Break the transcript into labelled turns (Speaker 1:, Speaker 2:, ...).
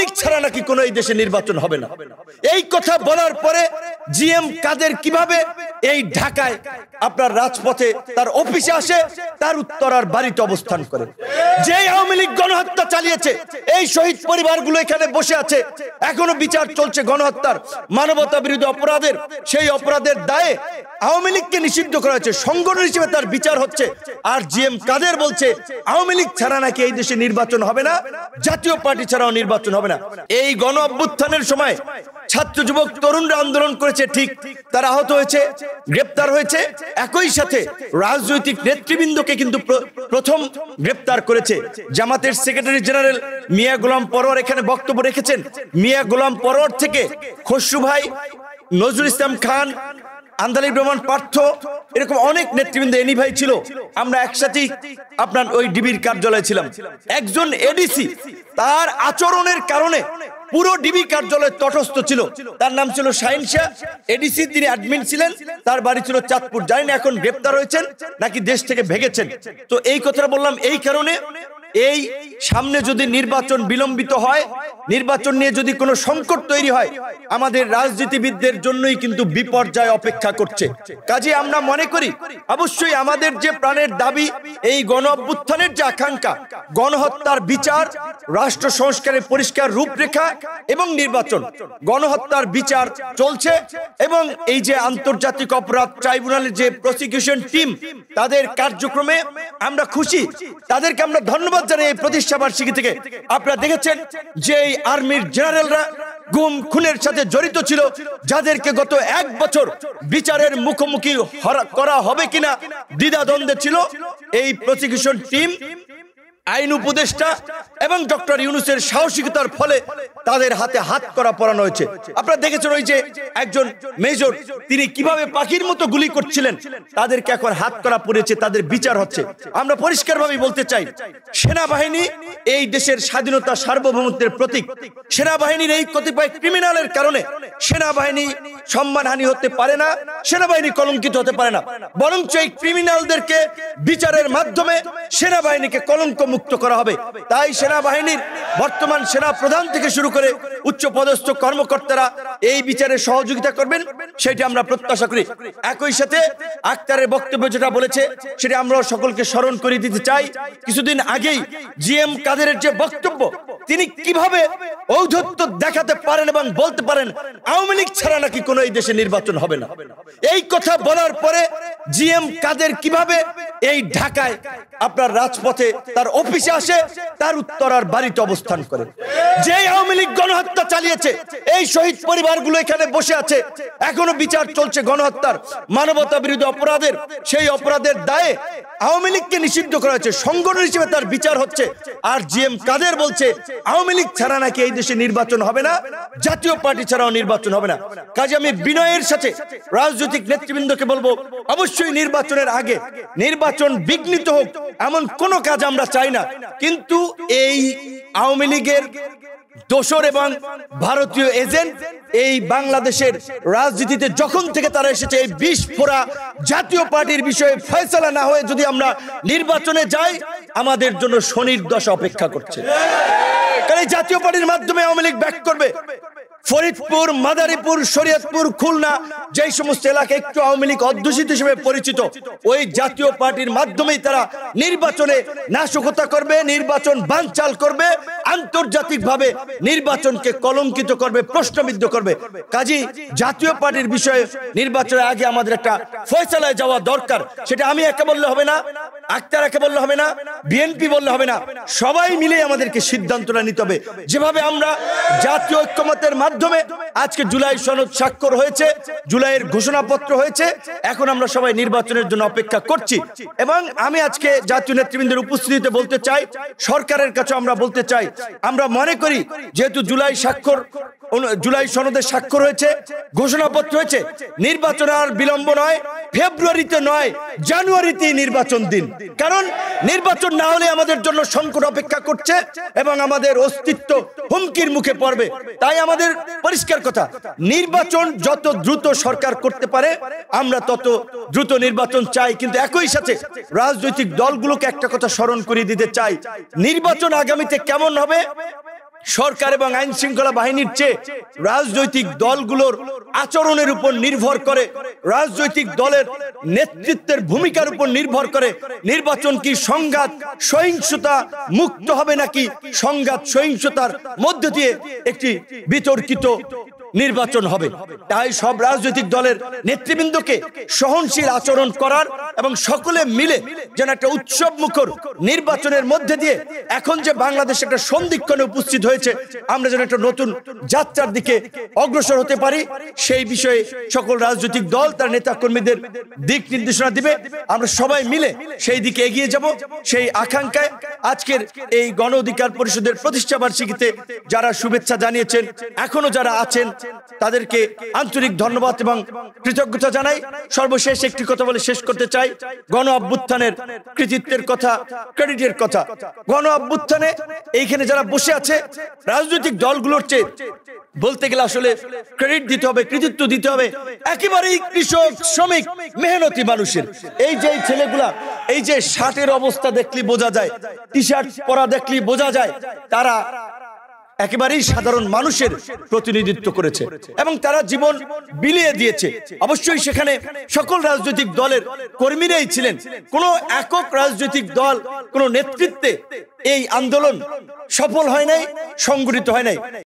Speaker 1: লীগ ছাড়া নাকি কোনো এই দেশে নির্বাচন হবে না। এই কথা বলার পরে জিএম কাদের কিভাবে এই ঢাকায় আপনার রাজপথে তার অফিসে আসে, তার উত্তরার বাড়িতে অবস্থান করে। যে আওয়ামী লীগ গণহত্যা চালিয়েছে, এই শহীদ পরিবারগুলো এখানে বসে আছে, এখনো বিচার চলছে গণহত্যার, মানবতা বিরোধী অপরাধের। সেই অপরাধের দায়ে আওয়ামী লীগকে নিষিদ্ধ করা হয়েছে, সংগঠন হিসেবে তার বিচার হচ্ছে। আর জিএম কাদের বলছে আওয়ামী লীগ ছাড়া নাকি এই দেশে নির্বাচন হবে না, জাতীয় পার্টি ছাড়াও নির্বাচন হবে না। এই গণ অভ্যুত্থানের সময় ছাত্র যুবক তরুণরা আন্দোলন করেছে, ঠিক, তারা আহত হয়েছে, গ্রেপ্তার হয়েছে। একই সাথে রাজনৈতিক নেতৃবৃন্দকে কিন্তু প্রথম গ্রেপ্তার করেছে। জামাতের সেক্রেটারি জেনারেল মিয়া গোলাম পরোয়ার এখানে বক্তব্য রেখেছেন। মিয়া গোলাম পরোয়ার থেকে খসরু ভাই, নজরুল ইসলাম খান, আন্দালিব রহমান পার্থ, এরকম অনেক নেতৃবৃন্দ, এনি ভাই ছিল, আমরা একসাথেই আপনার ওই ডিবির কার্যালয়ে ছিলাম। একজন এডিসি তার আচরণের কারণে পুরো ডিবি কার্যালয় তটস্থ ছিল। তার নাম ছিল শাহিন শাহ, এডিসি, তিনি অ্যাডমিন ছিলেন, তার বাড়ি ছিল চাঁদপুর। জানি না এখন গ্রেপ্তার হয়েছেন নাকি দেশ থেকে ভেগেছেন। তো এই কথাটা বললাম এই কারণে, এই সামনে যদি নির্বাচন বিলম্বিত হয়, নির্বাচন নিয়ে যদি কোনো সংকট তৈরি হয়, আমাদের রাজনীতিবিদদের জন্যই কিন্তু বিপর্যয় অপেক্ষা করছে। কাজে আমরা মনে করি অবশ্যই আমাদের যে প্রাণের দাবি, এই গণ অভ্যুত্থানের যে আকাঙ্ক্ষা, গণহত্যার বিচার, রাষ্ট্র সংস্কারের পরিষ্কার রূপরেখা এবং নির্বাচন, গণহত্যার বিচার চলছে। এবং এই যে আন্তর্জাতিক অপরাধ ট্রাইব্যুনালের যে প্রসিকিউশন টিম, তাদের কার্যক্রমে আমরা খুশি, তাদেরকে আমরা ধন্যবাদ জানাই। এই প্রতিষ্ঠা বার্ষিকী থেকে আপনারা দেখেছেন যে এই আর্মির জেনারেলরা গুম খুনের সাথে জড়িত ছিল, যাদেরকে গত 1 বছর বিচারের মুখোমুখি করা হবে কিনা দ্বিধাদ্বন্দ্বে ছিল। এই প্রসিকিউশন টিম, আইন উপদেষ্টা এবং ডক্টর ইউনূসের সাহসিকতার ফলে তাদের হাতে হাত করা পরানো হয়েছে। আপনারা দেখেছেন ওই যে একজন মেজর, তিনি কিভাবে পাখির মতো গুলি করছিলেন, তাদেরকে এখন হাত করা পড়েছে, তাদের বিচার হচ্ছে। আমরা পরিষ্কারভাবে বলতে চাই, সেনাবাহিনী এই দেশের স্বাধীনতা সার্বভৌমত্বের প্রতীক। সেনাবাহিনীর এই কতিপয় ক্রিমিনালের কারণে সেনাবাহিনী সম্মানহানি হতে পারে না, সেনাবাহিনী কলঙ্কিত হতে পারে না, বরঞ্চ এই ক্রিমিনালদেরকে বিচারের মাধ্যমে সেনাবাহিনীকে কলঙ্ক মুক্ত করা হবে। তাই সেনাবাহিনীর বর্তমান সেনা প্রধান থেকে শুরু করে উচ্চ পদস্থ কর্মকর্তারা এই বিচারে সহযোগিতা করবেন, সেটা আমরা প্রত্যাশা করি। একই সাথে আক্তারের বক্তব্য যেটা বলেছে, সেটা আমরা সকলকে স্মরণ করে দিতে চাই। কিছুদিন আগেই জিএম কাদেরের যে বক্তব্য, তিনি কিভাবে ঔদ্ধত্য দেখাতে পারেন এবং বলতে পারেন আওয়ামী লীগ ছাড়া নাকি কোনো এই দেশে নির্বাচন হবে না। এই কথা বলার পরে জিএম কাদের কিভাবে এই ঢাকায় আপনার রাজপথে তার অফিসে আসে, তার উত্তরার বাড়িতে অবস্থান করে। যে আওয়ামী লীগ গণহত্যা চালিয়েছে, এই শহীদ পরিবারগুলো এখানে বসে আছে, এখনো বিচার চলছে গণহত্যার, মানবতা বিরোধী অপরাধের। সেই অপরাধের দায়ে আওয়ামী লীগকে নিষিদ্ধ করা হয়েছে, সংগঠন হিসেবে তার বিচার হচ্ছে। আর জিএম কাদের বলছে আওয়ামী লীগ ছাড়া নাকি এই দেশে নির্বাচন হবে না, জাতীয় পার্টি ছাড়াও নির্বাচন হবে না। কাজে আমি বিনয়ের সাথে রাজনৈতিক নেতৃবৃন্দকে বলবো, অবশ্যই নির্বাচনের আগে নির্বাচন বিঘ্নিত হোক এমন কোন কাজ আমরা চাই না। কিন্তু এই আওয়ামী লীগের দোসর এবং ভারতীয় এজেন্ট এই বাংলাদেশের রাজনীতিতে যখন থেকে তারা এসেছে, এই বিস্ফোরা জাতীয় পার্টির বিষয়ে ফয়সালা না হয়ে যদি আমরা নির্বাচনে যাই, আমাদের জন্য শনির দশা অপেক্ষা করছে। কারণ এই জাতীয় পার্টির মাধ্যমে আওয়ামী লীগ ব্যাক করবে। ফরিদপুর, মাদারীপুর, শরীয়তপুর, খুলনা, যেই সমস্ত এলাকা একটু আওয়ামী লীগ অধ্যুষিত হিসেবে পরিচিত, ওই জাতীয় পার্টির মাধ্যমেই তারা নির্বাচনে নাশকতা করবে, নির্বাচন বানচাল করবে, আন্তর্জাতিকভাবে নির্বাচনকে কলঙ্কিত করবে, প্রশ্নবিদ্ধ করবে। কাজেই জাতীয় পার্টির বিষয়ে নির্বাচনের আগে আমাদের একটা ফয়সালায় যাওয়া দরকার। সেটা আমি একা বললে হবে না, আক্তার একা বললে হবে না, বিএনপি বললে হবে না, সবাই মিলে আমাদেরকে সিদ্ধান্তটা নিতে হবে। যেভাবে আমরা জাতীয় ঐক্যমতের মাধ্যমে আজকে জুলাই সনদ স্বাক্ষর হয়েছে, জুলাইয়ের ঘোষণাপত্র হয়েছে, এখন আমরা সবাই নির্বাচনের জন্য অপেক্ষা করছি। এবং আমি আজকে জাতীয় নেতৃবৃন্দের উপস্থিতিতে বলতে চাই, সরকারের কাছে আমরা বলতে চাই, আমরা মনে করি যেহেতু জুলাই সনদে স্বাক্ষর হয়েছে, ঘোষণাপত্র হয়েছে, নির্বাচন আর বিলম্ব নয়, ফেব্রুয়ারিতে নয় জানুয়ারিতে নির্বাচন দিন। কারণ নির্বাচন না হলে আমাদের জন্য সংকট অপেক্ষা করছে এবং আমাদের অস্তিত্ব হুমকির মুখে পড়বে। তাই আমাদের পরিষ্কার কথা, নির্বাচন যত দ্রুত সরকার করতে পারে আমরা তত দ্রুত নির্বাচন চাই। কিন্তু একই সাথে রাজনৈতিক দলগুলোকে একটা কথা স্মরণ করিয়ে দিতে চাই, নির্বাচন আগামীতে কেমন হবে সরকার এবং আইন শৃঙ্খলা বাহিনীর চেয়ে রাজনৈতিক দলগুলোর আচরণের উপর নির্ভর করে, রাজনৈতিক দলের নেতৃত্বের ভূমিকার উপর নির্ভর করে নির্বাচন কি সংঘাত সহিংসতা মুক্ত হবে নাকি সংঘাত সহিংসতার মধ্য দিয়ে একটি বিতর্কিত নির্বাচন হবে। তাই সব রাজনৈতিক দলের নেতৃবৃন্দকে সহনশীল আচরণ করার এবং সকলে মিলে যেন একটা উৎসব মুখর নির্বাচনের মধ্যে দিয়ে এখন যে বাংলাদেশ একটা সন্ধিক্ষণে উপস্থিত হয়েছে, আমরা যেন একটা নতুন যাত্রার দিকে অগ্রসর হতে পারি, সেই বিষয়ে সকল রাজনৈতিক দল তার নেতা কর্মীদের দিক নির্দেশনা দিবে। আমরা সবাই মিলে সেই দিকে এগিয়ে যাব। সেই আকাঙ্ক্ষায় আজকের এই গণ অধিকার পরিষদের প্রতিষ্ঠা বার্ষিকীতে যারা শুভেচ্ছা জানিয়েছেন, এখনো যারা আছেন, তাদেরকে আন্তরিক ধন্যবাদ এবং কৃতজ্ঞতা জানাই। সর্বশেষ একটি কথা বলে শেষ করতে চাই, গণ অভ্যুত্থানের কৃতিত্বের কথা, ক্রেডিটের কথা। গণ অভ্যুত্থানে এইখানে যারা বসে আছে রাজনৈতিক দলগুলোর চেয়ে বলতে গেলে আসলে ক্রেডিট দিতে হবে, কৃতিত্ব দিতে হবে একেবারেই কৃষক, শ্রমিক, মেহনতি মানুষের। এই যে ছেলেগুলা, এই যে শার্টের অবস্থা দেখলে বোঝা যায়, টি শার্ট পরা দেখলে বোঝা যায় তারা একেবারেই সাধারণ মানুষের প্রতিনিধিত্ব করেছে এবং তারা জীবন বিলিয়ে দিয়েছে। অবশ্যই সেখানে সকল রাজনৈতিক দলের কর্মীরাই ছিলেন। কোন একক রাজনৈতিক দল, কোন নেতৃত্বে এই আন্দোলন সফল হয় নাই, সংগঠিত হয় নাই।